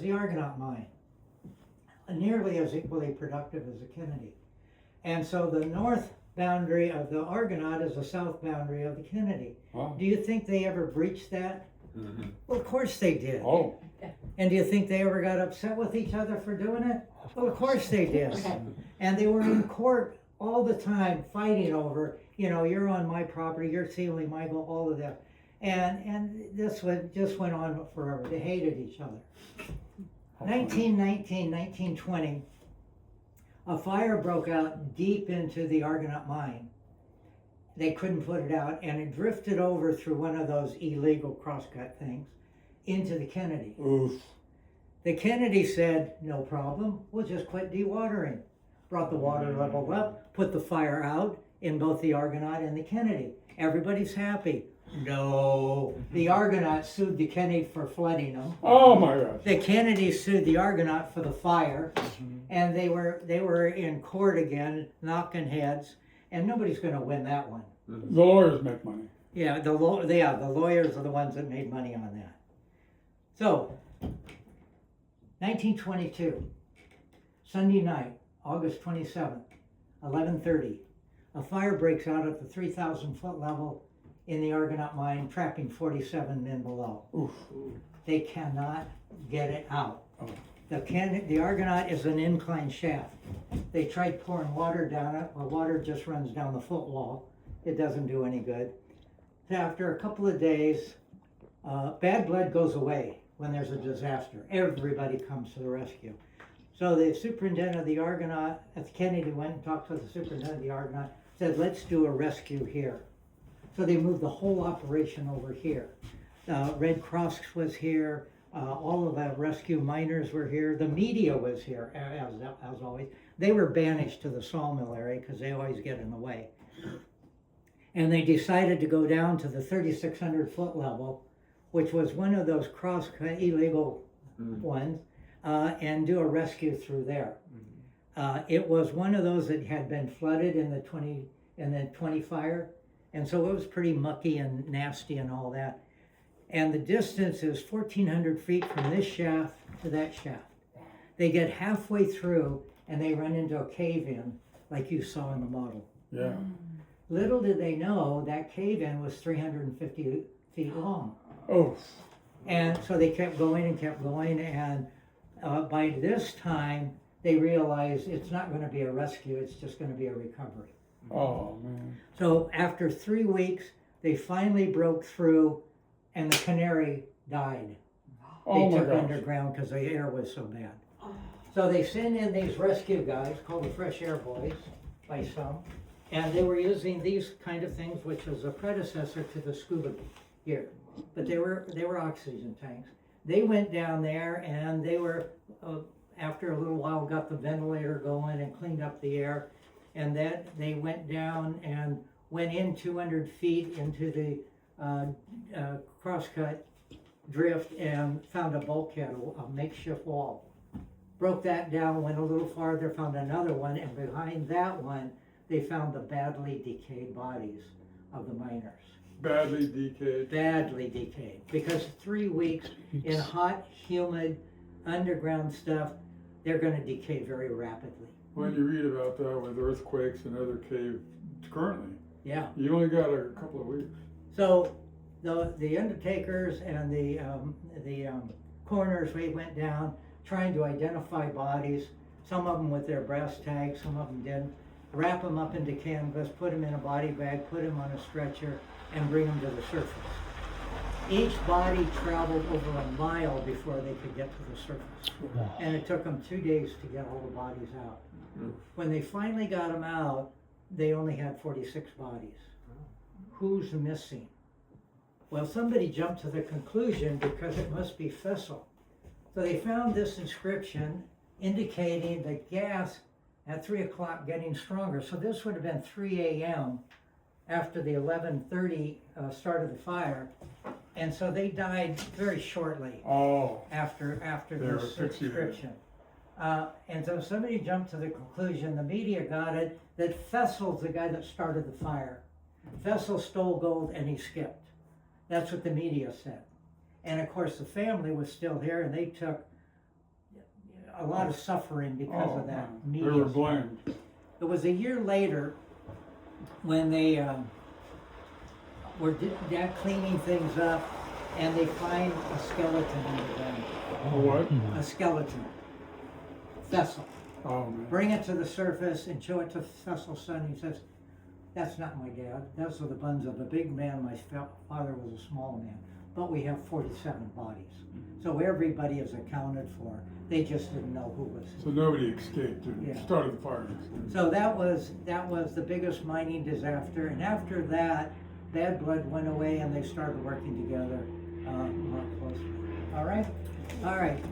the Argonaut mine, nearly as equally productive as the Kennedy. And so the north boundary of the Argonaut is the south boundary of the Kennedy. Wow. Do you think they ever breached that? Mm-hmm. Well, of course they did. Oh, And do you think they ever got upset with each other for doing it? Well, of course they did. And they were in court all the time fighting over, you're on my property, you're stealing my gold, all of that. And this just went on forever. They hated each other. 1919, 1920, a fire broke out deep into the Argonaut mine. They couldn't put it out, and it drifted over through one of those illegal crosscut things into the Kennedy. oof. The Kennedy said, no problem, we'll just quit dewatering. Brought the water level up, put the fire out in both the Argonaut and the Kennedy. Everybody's happy. No, the Argonaut sued the Kennedy for flooding them. Oh my gosh. The Kennedy sued the Argonaut for the fire, and they were in court again, knocking heads, and nobody's going to win that one. The lawyers make money. Yeah, the lawyers are the ones that made money on that. So, 1922, Sunday night, August 27th, 11:30, a fire breaks out at the 3,000-foot level in the Argonaut mine, trapping 47 men below. Oof. They cannot get it out. Oh. The Argonaut is an inclined shaft. They tried pouring water down it, well, water just runs down the footwall. It doesn't do any good. After a couple of days, bad blood goes away when there's a disaster. Everybody comes to the rescue. So the superintendent of the Argonaut at the Kennedy went and talked to the superintendent of the Argonaut, said, let's do a rescue here. So they moved the whole operation over here. Red Cross was here, all of the rescue miners were here, the media was here, as always. They were banished to the sawmill area because they always get in the way. And they decided to go down to the 3,600-foot level, which was one of those cross-cut illegal ones, and do a rescue through there. It was one of those that had been flooded in the 20 fire, and so it was pretty mucky and nasty and all that. And the distance is 1,400 feet from this shaft to that shaft. They get halfway through and they run into a cave-in like you saw in the model. Yeah. Little did they know that cave-in was 350 feet long. Oh. And so they kept going, and by this time, they realized it's not going to be a rescue, it's just going to be a recovery. Oh man. So after 3 weeks, they finally broke through, and the Canary died. Oh They my took gosh. underground because the air was so bad. So they sent in these rescue guys called the Fresh Air Boys by some, and they were using these kind of things, which was a predecessor to the scuba gear, but they were oxygen tanks. They went down there, and they were after a little while got the ventilator going and cleaned up the air, and then they went down and went in 200 feet into the crosscut drift and found a bulkhead, a makeshift wall. Broke that down, went a little farther, found another one, and behind that one, they found the badly decayed bodies of the miners. Badly decayed. Badly decayed, because 3 weeks in hot, humid, underground stuff, they're gonna decay very rapidly. When you read about that with earthquakes and other caves currently, Yeah. you only got a couple of weeks. So the undertakers and the coroners, we went down trying to identify bodies, some of them with their brass tags, some of them didn't, wrap them up into canvas, put them in a body bag, put them on a stretcher, and bring them to the surface. Each body traveled over a mile before they could get to the surface. And it took them 2 days to get all the bodies out. When they finally got them out, they only had 46 bodies. Who's missing? Well, somebody jumped to the conclusion because it must be fissile. So they found this inscription indicating the gas at 3 o'clock getting stronger. So this would have been 3 a.m. after the 11:30 start of the fire. And so they died very shortly Oh. after They were this 60 inscription. And so somebody jumped to the conclusion, the media got it, that Fessel's the guy that started the fire. Fessel stole gold and he skipped. That's what the media said. And of course the family was still here, and they took a lot of suffering because of that They media were stuff. blamed. It was a year later when they were cleaning things up, and they find a skeleton in the ground. What? A skeleton vessel. Oh, man. Bring it to the surface and show it to Cecil's son. He says, "That's not my dad. Those are the bones of a big man. My father was a small man. But we have 47 bodies. So everybody is accounted for. They just didn't know who was." So nobody escaped and Yeah. started the fire. So that was the biggest mining disaster. And after that, bad blood went away and they started working together more closely. All right? All right.